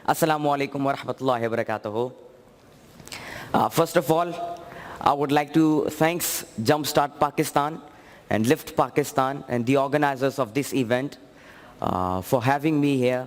Assalamu alaikum wa rahmatullahi wa barakatuhu. First of all, I would like to thank Jumpstart Pakistan and Lift Pakistan and the organizers of this event for having me here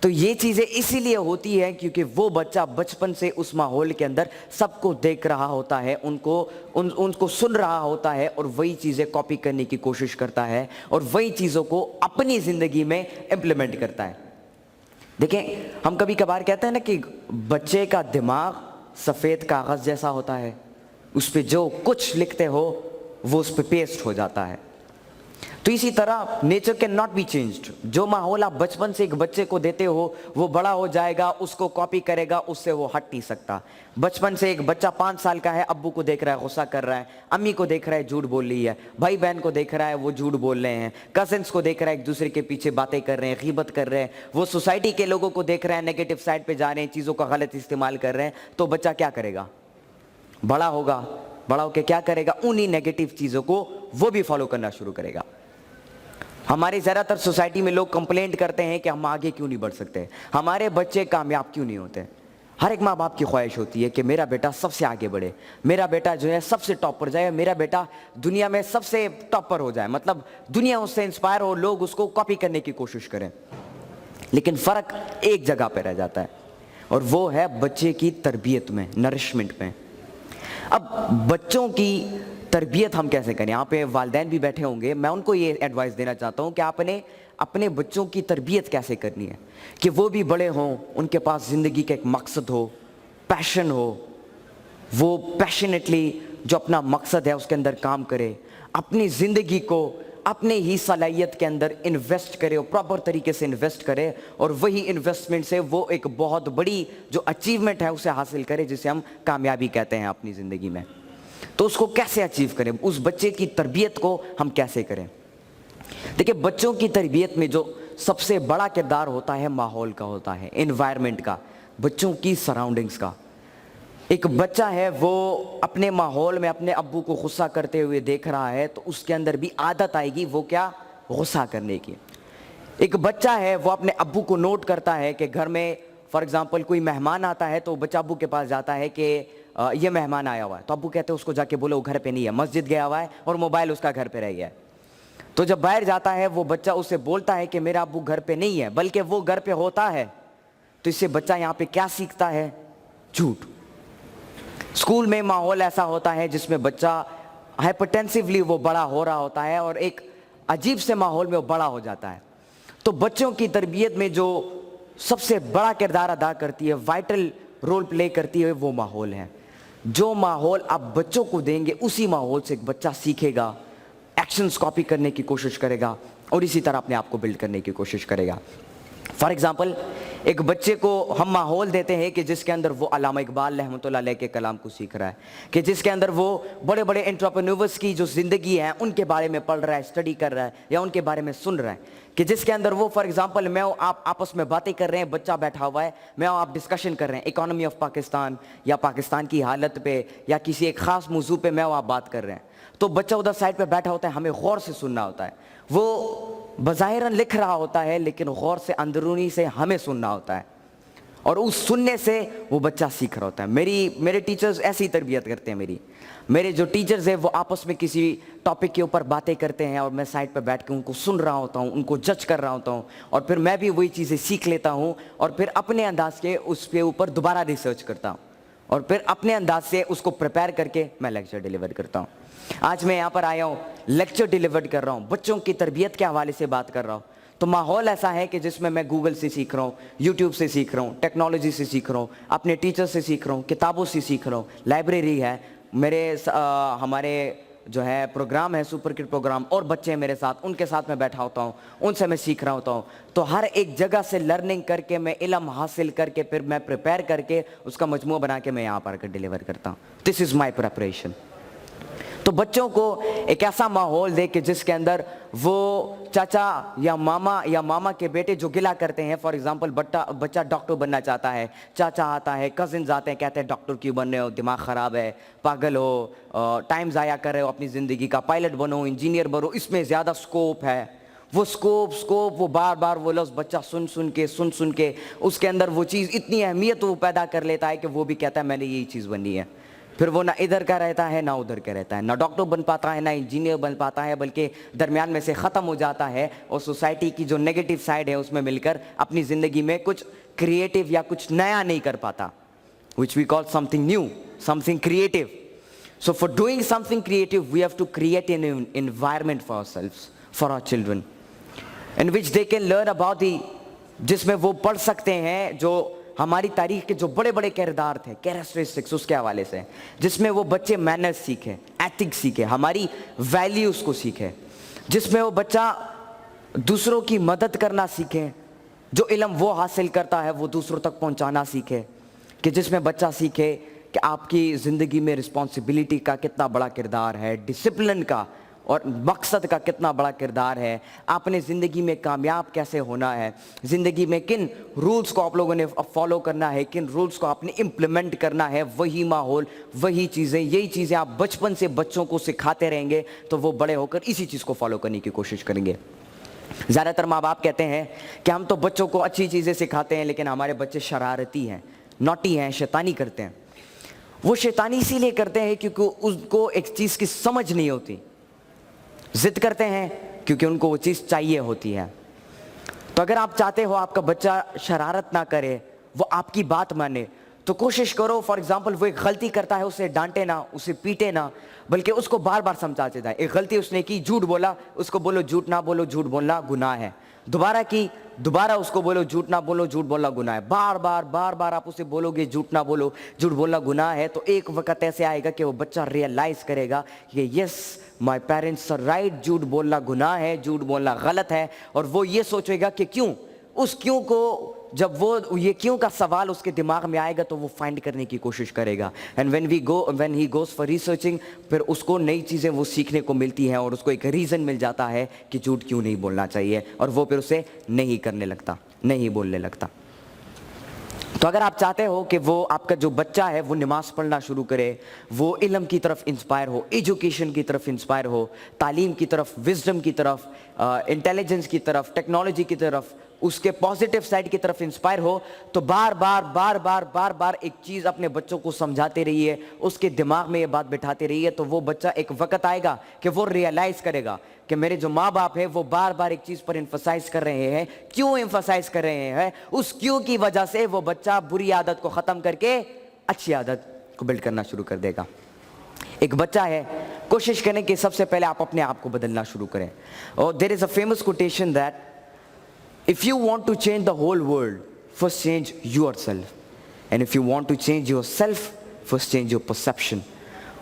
تو یہ چیزیں اسی لیے ہوتی ہیں کیونکہ وہ بچہ بچپن سے اس ماحول کے اندر سب کو دیکھ رہا ہوتا ہے, ان کو سن رہا ہوتا ہے, اور وہی چیزیں کاپی کرنے کی کوشش کرتا ہے, اور وہی چیزوں کو اپنی زندگی میں امپلیمنٹ کرتا ہے. دیکھیں, ہم کبھی کبھار کہتے ہیں نا کہ بچے کا دماغ سفید کاغذ جیسا ہوتا ہے, اس پہ جو کچھ لکھتے ہو وہ اس پہ پیسٹ ہو جاتا ہے. تو اسی طرح nature can not be changed. جو ماحول آپ بچپن سے ایک بچے کو دیتے ہو وہ بڑا ہو جائے گا, اس کو کاپی کرے گا, اس سے وہ ہٹ نہیں سکتا. بچپن سے ایک بچہ 5 سال کا ہے, ابو کو دیکھ رہا ہے غصہ کر رہا ہے, امی کو دیکھ رہا ہے جھوٹ بول رہی ہے, بھائی بہن کو دیکھ رہا ہے وہ جھوٹ بول رہے ہیں, کزنس کو دیکھ رہا ہے ایک دوسرے کے پیچھے باتیں کر رہے ہیں, غیبت کر رہے ہیں, وہ سوسائٹی کے لوگوں کو دیکھ رہا ہے نیگیٹو سائڈ پہ جا رہے ہیں, چیزوں کا غلط استعمال کر رہے ہیں. تو بچہ کیا کرے گا؟ بڑا ہوگا, بڑا ہو کے کیا کرے گا؟ انہی نیگیٹو چیزوں کو وہ بھی فالو کرنا شروع کرے گا. ہماری زیادہ تر سوسائٹی میں لوگ کمپلینٹ کرتے ہیں کہ ہم آگے کیوں نہیں بڑھ سکتے, ہمارے بچے کامیاب کیوں نہیں ہوتے. ہر ایک ماں باپ کی خواہش ہوتی ہے کہ میرا بیٹا سب سے آگے بڑھے, میرا بیٹا جو ہے سب سے ٹاپ پر جائے, میرا بیٹا دنیا میں سب سے ٹاپ پر ہو جائے, مطلب دنیا اس سے انسپائر ہو, لوگ اس کو کاپی کرنے کی کوشش کریں. لیکن فرق ایک جگہ پہ رہ جاتا ہے, اور وہ ہے بچے کی تربیت میں, نرشمنٹ میں. اب بچوں کی تربیت ہم کیسے کریں؟ یہاں پہ والدین بھی بیٹھے ہوں گے, میں ان کو یہ ایڈوائس دینا چاہتا ہوں کہ آپ نے اپنے بچوں کی تربیت کیسے کرنی ہے کہ وہ بھی بڑے ہوں, ان کے پاس زندگی کا ایک مقصد ہو, پیشن ہو, وہ پیشنیٹلی جو اپنا مقصد ہے اس کے اندر کام کرے, اپنی زندگی کو اپنے ہی صلاحیت کے اندر انویسٹ کرے, اور پراپر طریقے سے انویسٹ کرے, اور وہی انویسٹمنٹ سے وہ ایک بہت بڑی جو اچیومنٹ ہے اسے حاصل کرے, جسے ہم کامیابی کہتے ہیں اپنی زندگی میں. تو اس کو کیسے اچیو کریں, اس بچے کی تربیت کو ہم کیسے کریں؟ دیکھیں, بچوں کی تربیت میں جو سب سے بڑا کردار ہوتا ہے ماحول کا ہوتا ہے, انوائرمنٹ کا, بچوں کی سراؤنڈنگز کا. ایک بچہ ہے وہ اپنے ماحول میں اپنے ابو کو غصہ کرتے ہوئے دیکھ رہا ہے, تو اس کے اندر بھی عادت آئے گی وہ کیا؟ غصہ کرنے کی. ایک بچہ ہے وہ اپنے ابو کو نوٹ کرتا ہے کہ گھر میں فار ایگزامپل کوئی مہمان آتا ہے, تو بچہ ابو کے پاس جاتا ہے کہ یہ مہمان آیا ہوا ہے, تو ابو کہتے ہیں اس کو جا کے بولو گھر پہ نہیں ہے, مسجد گیا ہوا ہے اور موبائل اس کا گھر پہ رہ گیا ہے. تو جب باہر جاتا ہے وہ بچہ اسے بولتا ہے کہ میرا ابو گھر پہ نہیں ہے, بلکہ وہ گھر پہ ہوتا ہے. تو اس سے بچہ یہاں پہ کیا سیکھتا ہے؟ جھوٹ. اسکول میں ماحول ایسا ہوتا ہے جس میں بچہ ہائپرٹینسولی وہ بڑا ہو رہا ہوتا ہے, اور ایک عجیب سے ماحول میں وہ بڑا ہو جاتا ہے. تو بچوں کی تربیت میں جو سب سے بڑا کردار ادا کرتی ہے, وائٹل رول پلے کرتی ہے, وہ ماحول ہے. جو ماحول آپ بچوں کو دیں گے اسی ماحول سے ایک بچہ سیکھے گا, ایکشنز کاپی کرنے کی کوشش کرے گا, اور اسی طرح اپنے آپ کو بلڈ کرنے کی کوشش کرے گا. فار ایگزامپل, ایک بچے کو ہم ماحول دیتے ہیں کہ جس کے اندر وہ علامہ اقبال رحمۃ اللہ علیہ کے کلام کو سیکھ رہا ہے, کہ جس کے اندر وہ بڑے بڑے انٹرپرینورز کی جو زندگی ہے ان کے بارے میں پڑھ رہا ہے, اسٹڈی کر رہا ہے, یا ان کے بارے میں سن رہا ہے, کہ جس کے اندر وہ فار ایگزامپل میں آپ آپس میں باتیں کر رہے ہیں, بچہ بیٹھا ہوا ہے, میں آپ ڈسکشن کر رہے ہیں اکانومی آف پاکستان یا پاکستان کی حالت پہ یا کسی ایک خاص موضوع پہ میں آپ بات کر رہے ہیں, تو بچہ ادھر سائڈ پہ بیٹھا ہوتا ہے, ہمیں غور سے سننا ہوتا ہے. وہ بظاہراً لکھ رہا ہوتا ہے لیکن غور سے اندرونی سے ہمیں سننا ہوتا ہے, اور اس سننے سے وہ بچہ سیکھ رہا ہوتا ہے. میرے ٹیچرز ایسی تربیت کرتے ہیں. میرے جو ٹیچرز ہیں وہ آپس میں کسی ٹاپک کے اوپر باتیں کرتے ہیں, اور میں سائڈ پہ بیٹھ کے ان کو سن رہا ہوتا ہوں, ان کو جج کر رہا ہوتا ہوں, اور پھر میں بھی وہی چیزیں سیکھ لیتا ہوں, اور پھر اپنے انداز کے اس کے اوپر دوبارہ ریسرچ کرتا ہوں, اور پھر اپنے انداز سے اس کو پریپیئر کر کے میں لیکچر ڈیلیور کرتا ہوں. آج میں یہاں پر آیا ہوں, لیکچر ڈیلیور کر رہا ہوں, بچوں کی تربیت کے حوالے سے بات کر رہا ہوں. تو ماحول ایسا ہے کہ جس میں گوگل سے سیکھ رہا ہوں, یوٹیوب سے سیکھ رہا ہوں, ٹیکنالوجی سے سیکھ رہا ہوں, اپنے ٹیچر سے سیکھ رہا ہوں, کتابوں سے سیکھ رہا ہوں, لائبریری ہے, ہمارے جو ہے پروگرام ہے سپر کڈ پروگرام, اور بچے میرے ساتھ, ان کے ساتھ میں بیٹھا ہوتا ہوں, ان سے میں سیکھ رہا ہوتا ہوں. تو ہر ایک جگہ سے لرننگ کر کے میں علم حاصل کر کے پھر میں پریپیئر کر کے اس کا مجموعہ بنا کے میں یہاں پر ڈیلیور کرتا ہوں. دس از مائی پریپریشن. تو بچوں کو ایک ایسا ماحول دے کہ جس کے اندر وہ چاچا یا ماما کے بیٹے جو گلا کرتے ہیں, فار ایگزامپل بچہ ڈاکٹر بننا چاہتا ہے, چاچا آتا ہے, کزنز آتے ہیں, کہتے ہیں ڈاکٹر کیوں بن رہے ہو, دماغ خراب ہے, پاگل ہو, ٹائم ضائع کر رہے ہو اپنی زندگی کا, پائلٹ بنو, انجینئر بنو, اس میں زیادہ سکوپ ہے. وہ سکوپ وہ بار بار وہ لفظ بچہ سن کے اس کے اندر وہ چیز اتنی اہمیت وہ پیدا کر لیتا ہے کہ وہ بھی کہتا ہے میں نے یہی چیز بننی ہے. پھر وہ نہ ادھر کا رہتا ہے نہ ادھر کا رہتا ہے, نہ ڈاکٹر بن پاتا ہے نہ انجینئر بن پاتا ہے, بلکہ درمیان میں سے ختم ہو جاتا ہے اور سوسائٹی کی جو نیگیٹو سائڈ ہے اس میں مل کر اپنی زندگی میں کچھ کریٹو یا کچھ نیا نہیں کر پاتا, which we call something new, something creative. So for doing something creative, we have to create an environment for ourselves, for our children, in which they can learn about the, جس میں وہ پڑھ سکتے ہیں جو ہماری تاریخ کے جو بڑے بڑے کردار تھے, کیریکٹرسٹکس اس کے حوالے سے, جس میں وہ بچے مینرز سیکھیں, ایتھکس سیکھیں, ہماری ویلیوز کو سیکھیں, جس میں وہ بچہ دوسروں کی مدد کرنا سیکھیں, جو علم وہ حاصل کرتا ہے وہ دوسروں تک پہنچانا سیکھے, کہ جس میں بچہ سیکھے کہ آپ کی زندگی میں رسپانسبلٹی کا کتنا بڑا کردار ہے, ڈسپلن کا اور مقصد کا کتنا بڑا کردار ہے, آپ نے زندگی میں کامیاب کیسے ہونا ہے, زندگی میں کن رولز کو آپ لوگوں نے فالو کرنا ہے, کن رولز کو آپ نے امپلیمنٹ کرنا ہے, وہی ماحول, وہی چیزیں, یہی چیزیں آپ بچپن سے بچوں کو سکھاتے رہیں گے تو وہ بڑے ہو کر اسی چیز کو فالو کرنے کی کوشش کریں گے. زیادہ تر ماں باپ کہتے ہیں کہ ہم تو بچوں کو اچھی چیزیں سکھاتے ہیں لیکن ہمارے بچے شرارتی ہیں, نوٹی ہیں, شیطانی کرتے ہیں. وہ شیطانی اسی لیے کرتے ہیں کیونکہ اس کو ایک چیز کی سمجھ نہیں ہوتی, ضد کرتے ہیں کیونکہ ان کو وہ چیز چاہیے ہوتی ہے. تو اگر آپ چاہتے ہو آپ کا بچہ شرارت نہ کرے, وہ آپ کی بات مانے, تو کوشش کرو فار ایگزامپل وہ ایک غلطی کرتا ہے اسے ڈانٹے نہ, اسے پیٹے نہ, بلکہ اس کو بار بار سمجھاتے جائیں. ایک غلطی اس نے کی, جھوٹ بولا, اس کو بولو جھوٹ نہ بولو, جھوٹ بولنا گناہ ہے. دوبارہ کی, دوبارہ اس کو بولو جھوٹ نہ بولو, جھوٹ بولنا گناہ ہے. بار بار آپ اسے بولو گے جھوٹ نہ بولو, جھوٹ بولنا گناہ ہے, تو ایک وقت ایسے آئے گا کہ وہ بچہ ریئلائز کرے گا کہ یس مائی پیرنٹس آر رائٹ, جھوٹ بولنا گناہ ہے, جھوٹ بولنا غلط ہے. اور وہ یہ سوچے گا کہ کیوں, اس کیوں کو, جب وہ یہ کیوں کا سوال اس کے دماغ میں آئے گا تو وہ فائنڈ کرنے کی کوشش کرے گا. And when he goes for researching, پھر اس کو نئی چیزیں وہ سیکھنے کو ملتی ہیں اور اس کو ایک ریزن مل جاتا ہے کہ جھوٹ کیوں نہیں بولنا چاہیے, اور وہ پھر اسے نہیں کرنے لگتا, نہیں بولنے لگتا. تو اگر آپ چاہتے ہو کہ وہ آپ کا جو بچہ ہے وہ نماز پڑھنا شروع کرے, وہ علم کی طرف انسپائر ہو, ایجوکیشن کی طرف انسپائر ہو, تعلیم کی طرف, وزڈم کی طرف, انٹیلیجنس کی طرف, ٹیکنالوجی کی طرف, اس کے پازیٹیو سائڈ کی طرف انسپائر ہو, تو بار بار ایک چیز اپنے بچوں کو سمجھاتے رہیے, اس کے دماغ میں یہ بات بٹھاتے رہیے, تو وہ بچہ ایک وقت آئے گا کہ وہ ریئلائز کرے گا کہ میرے جو ماں باپ ہیں وہ بار بار ایک چیز پر ایمفسائز کر رہے ہیں. کیوں ایمفسائز کر رہے ہیں؟ اس کیوں کی وجہ سے وہ بچہ بری عادت کو ختم کر کے اچھی عادت کو بلڈ کرنا شروع کر دے گا. ایک بچہ ہے, کوشش کریں کہ سب سے پہلے آپ اپنے آپ کو بدلنا شروع کریں. اور there is a famous quotation that if you want to change the whole world, first change yourself. And if you want to change yourself, first change your perception.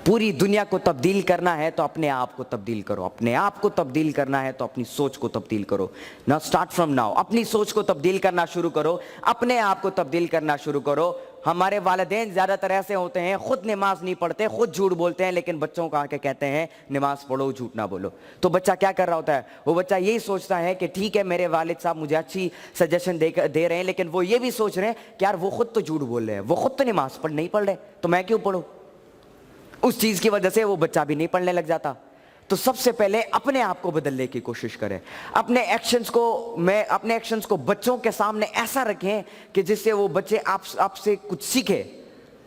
پوری دنیا کو تبدیل کرنا ہے تو اپنے آپ کو تبدیل کرو, اپنے آپ کو تبدیل کرنا ہے تو اپنی سوچ کو تبدیل کرو. Now start from now. اپنی سوچ کو تبدیل کرنا شروع کرو, اپنے آپ کو تبدیل کرنا شروع کرو. ہمارے والدین زیادہ تر ایسے ہوتے ہیں, خود نماز نہیں پڑھتے, خود جھوٹ بولتے ہیں, لیکن بچوں کو آ کے کہتے ہیں نماز پڑھو, جھوٹ نہ بولو. تو بچہ کیا کر رہا ہوتا ہے؟ وہ بچہ یہی سوچتا ہے کہ ٹھیک ہے میرے والد صاحب مجھے اچھی سجیشن دے رہے ہیں, لیکن وہ یہ بھی سوچ رہے ہیں کہ یار وہ خود تو جھوٹ بول رہے ہیں, وہ خود تو نماز نہیں پڑھ رہے, تو میں کیوں پڑھوں؟ اس چیز کی وجہ سے وہ بچہ بھی نہیں پڑھنے لگ جاتا. تو سب سے پہلے اپنے آپ کو بدلنے کی کوشش کریں. اپنے ایکشنز کو بچوں کے سامنے ایسا رکھیں کہ جس سے وہ بچے آپ سے کچھ سیکھے.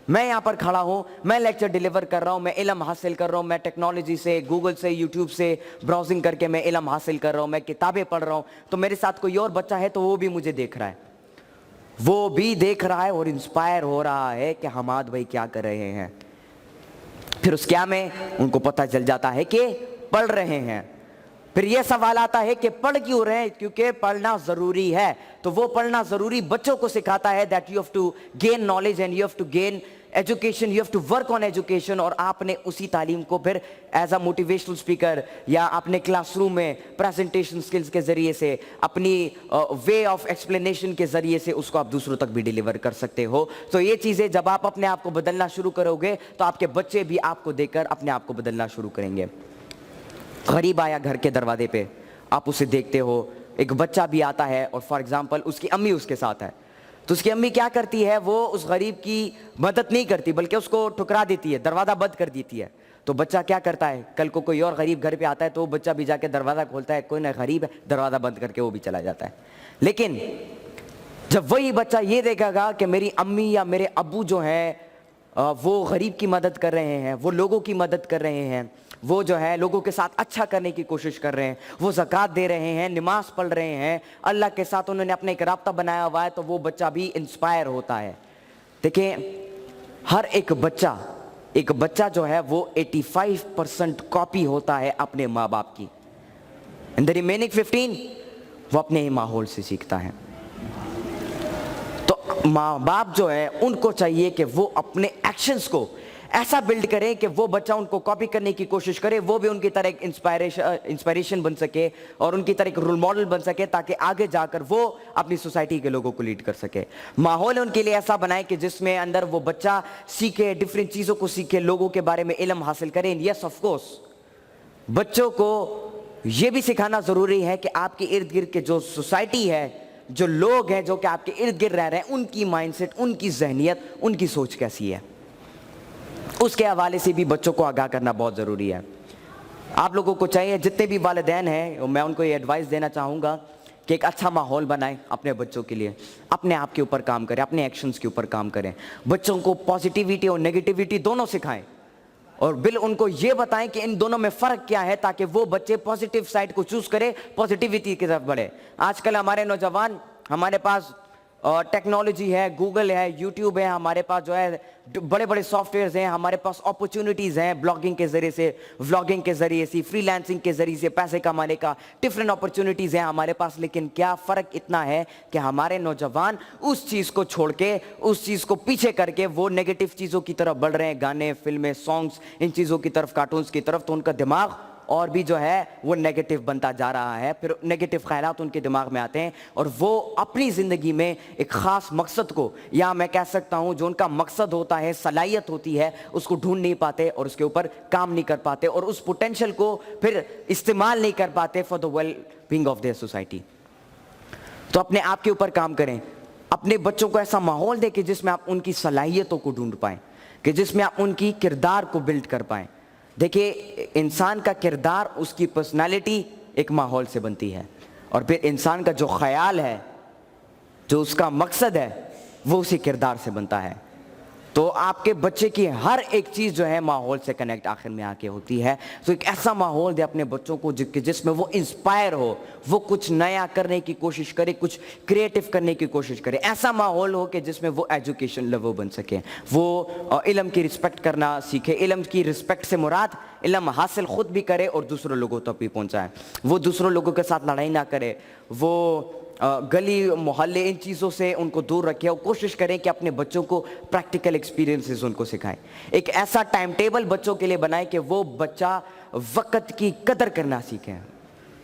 میں یہاں پر کھڑا ہوں, میں لیکچر ڈیلیور کر رہا ہوں, میں علم حاصل کر رہا ہوں, میں ٹیکنالوجی سے, گوگل سے, یوٹیوب سے براؤزنگ کر کے میں علم حاصل کر رہا ہوں, میں کتابیں پڑھ رہا ہوں. تو میرے ساتھ کوئی اور بچہ ہے تو وہ بھی مجھے دیکھ رہا ہے, وہ بھی دیکھ رہا ہے اور انسپائر ہو رہا ہے کہ حماد بھائی کیا کر رہے ہیں. پھر اس کیا میں ان کو پتہ چل جاتا ہے کہ پڑھ رہے ہیں. پھر یہ سوال آتا ہے کہ پڑھ کیوں رہے ہیں؟ کیونکہ پڑھنا ضروری ہے. تو وہ پڑھنا ضروری بچوں کو سکھاتا ہے that you have to gain knowledge and you have to gain education, you have to work on education. اور آپ نے اسی تعلیم کو پھر ایز اے موٹیویشنل اسپیکر یا اپنے کلاس روم میں پریزنٹیشن سکلز کے ذریعے سے, اپنی وے آف ایکسپلینیشن کے ذریعے سے اس کو آپ دوسروں تک بھی ڈیلیور کر سکتے ہو. تو یہ چیزیں جب آپ اپنے آپ کو بدلنا شروع کرو گے تو آپ کے بچے بھی آپ کو دیکھ کر اپنے آپ کو بدلنا شروع کریں گے. غریب آیا گھر کے دروازے پہ, آپ اسے دیکھتے ہو, ایک بچہ بھی آتا ہے اور فار ایگزامپل اس کی امی اس کے ساتھ ہے, تو اس کی امی کیا کرتی ہے, وہ اس غریب کی مدد نہیں کرتی بلکہ اس کو ٹھکرا دیتی ہے, دروازہ بند کر دیتی ہے. تو بچہ کیا کرتا ہے, کل کو کوئی اور غریب گھر پہ آتا ہے تو وہ بچہ بھی جا کے دروازہ کھولتا ہے, کوئی نہ غریب ہے, دروازہ بند کر کے وہ بھی چلا جاتا ہے. لیکن جب وہی بچہ یہ دیکھے گا کہ میری امی یا میرے ابو جو ہیں وہ غریب کی مدد کر رہے ہیں, وہ لوگوں کی مدد کر رہے ہیں, وہ جو ہے لوگوں کے ساتھ اچھا کرنے کی کوشش کر رہے ہیں, وہ زکوٰۃ دے رہے ہیں, نماز پڑھ رہے ہیں, اللہ کے ساتھ انہوں نے اپنا ایک رابطہ بنایا ہوا ہے, تو وہ بچہ بھی انسپائر ہوتا ہے. دیکھیں ہر ایک بچہ جو ہے وہ 85% کاپی ہوتا ہے اپنے ماں باپ کی, and the remaining 15 وہ اپنے ہی ماحول سے سیکھتا ہے. تو ماں باپ جو ہے ان کو چاہیے کہ وہ اپنے ایکشنز کو ایسا بلڈ کریں کہ وہ بچہ ان کو کاپی کرنے کی کوشش کرے, وہ بھی ان کی طرح ایک انسپائریشن بن سکے اور ان کی طرح ایک رول ماڈل بن سکے, تاکہ آگے جا کر وہ اپنی سوسائٹی کے لوگوں کو لیڈ کر سکے. ماحول ان کے لیے ایسا بنائے کہ جس میں اندر وہ بچہ سیکھے, ڈفرینٹ چیزوں کو سیکھے, لوگوں کے بارے میں علم حاصل کریں. یس آف کورس بچوں کو یہ بھی سکھانا ضروری ہے کہ آپ کے ارد گرد کے جو سوسائٹی ہے, جو لوگ ہیں جو کہ آپ کے ارد گرد رہ رہے ہیں, ان کی مائنڈ سیٹ, ان کی ذہنیت, ان کی سوچ کیسی ہے, اس کے حوالے سے بھی بچوں کو آگاہ کرنا بہت ضروری ہے. آپ لوگوں کو چاہیے, جتنے بھی والدین ہیں میں ان کو یہ ایڈوائس دینا چاہوں گا کہ ایک اچھا ماحول بنائیں اپنے بچوں کے لیے, اپنے آپ کے اوپر کام کریں, اپنے ایکشنز کے اوپر کام کریں, بچوں کو پازیٹیویٹی اور نیگیٹیویٹی دونوں سکھائیں, اور ان کو یہ بتائیں کہ ان دونوں میں فرق کیا ہے, تاکہ وہ بچے پازیٹیو سائڈ کو چوز کرے, پازیٹیویٹی کی طرف بڑھے. آج کل ہمارے نوجوان, ہمارے پاس ٹیکنالوجی ہے, گوگل ہے, یوٹیوب ہے, ہمارے پاس جو ہے بڑے بڑے سافٹ ویئرز ہیں, ہمارے پاس اپرچونیٹیز ہیں بلاگنگ کے ذریعے سے, ولاگنگ کے ذریعے سے, فری لانسنگ کے ذریعے سے پیسے کمانے کا, ڈفرینٹ اپرچونیٹیز ہیں ہمارے پاس. لیکن کیا فرق اتنا ہے کہ ہمارے نوجوان اس چیز کو چھوڑ کے, اس چیز کو پیچھے کر کے وہ نیگیٹو چیزوں کی طرف بڑھ رہے ہیں, گانے, فلمیں, سانگس, ان چیزوں کی طرف, کارٹونز کی طرف. تو ان کا دماغ اور بھی جو ہے وہ نیگیٹو بنتا جا رہا ہے, پھر نیگیٹو خیالات ان کے دماغ میں آتے ہیں, اور وہ اپنی زندگی میں ایک خاص مقصد کو, یا میں کہہ سکتا ہوں جو ان کا مقصد ہوتا ہے, صلاحیت ہوتی ہے, اس کو ڈھونڈ نہیں پاتے اور اس کے اوپر کام نہیں کر پاتے, اور اس پوٹینشیل کو پھر استعمال نہیں کر پاتے for the well being of their society. تو اپنے آپ کے اوپر کام کریں, اپنے بچوں کو ایسا ماحول دیں کہ جس میں آپ ان کی صلاحیتوں کو ڈھونڈ پائیں, کہ جس میں آپ ان کی کردار کو بلڈ کر پائیں. دیکھیے انسان کا کردار, اس کی پرسنالٹی ایک ماحول سے بنتی ہے, اور پھر انسان کا جو خیال ہے, جو اس کا مقصد ہے, وہ اسی کردار سے بنتا ہے. تو آپ کے بچے کی ہر ایک چیز جو ہے ماحول سے کنیکٹ آخر میں آ کے ہوتی ہے. تو ایک ایسا ماحول دے اپنے بچوں کو جس میں وہ انسپائر ہو, وہ کچھ نیا کرنے کی کوشش کرے, کچھ کریٹو کرنے کی کوشش کرے. ایسا ماحول ہو کہ جس میں وہ ایجوکیشن لیول بن سکے, وہ علم کی رسپیکٹ کرنا سیکھے. علم کی رسپیکٹ سے مراد علم حاصل خود بھی کرے اور دوسروں لوگوں تک بھی پہنچائے. وہ دوسروں لوگوں کے ساتھ لڑائی نہ کرے, وہ گلی محلے ان چیزوں سے ان کو دور رکھے, اور کوشش کریں کہ اپنے بچوں کو پریکٹیکل ایکسپیرینسز ان کو سکھائیں. ایک ایسا ٹائم ٹیبل بچوں کے لیے بنائیں کہ وہ بچہ وقت کی قدر کرنا سیکھے.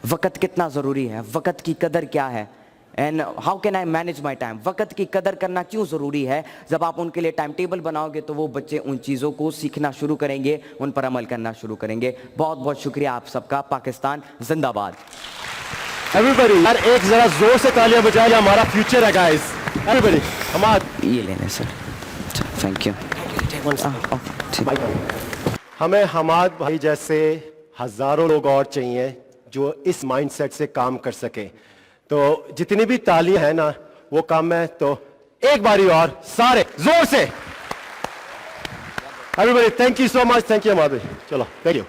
وقت کتنا ضروری ہے, وقت کی قدر کیا ہے, and how can I manage my time. وقت کی قدر کرنا کیوں ضروری ہے. جب آپ ان کے لیے ٹائم ٹیبل بناؤ گے تو وہ بچے ان چیزوں کو سیکھنا شروع کریں گے, ان پر عمل کرنا شروع کریں گے. بہت بہت شکریہ آپ سب کا. پاکستان زندہ باد. ایوری بڈی یار ایک ذرا زور سے تالیاں بجائیں, یہ ہمارا فیوچر ہے گائز. ایوری بڈی حماد یہ لینے سر, تھینک یو. ہمیں حماد بھائی جیسے ہزاروں لوگ اور چاہیے جو اس مائنڈ سیٹ سے کام کر سکیں. تو جتنی بھی تالیاں ہیں نا وہ کم ہے, تو ایک باری اور سارے زور سے. Everybody thank you so much. Thank you Hammad بھائی. چلو تھینک یو.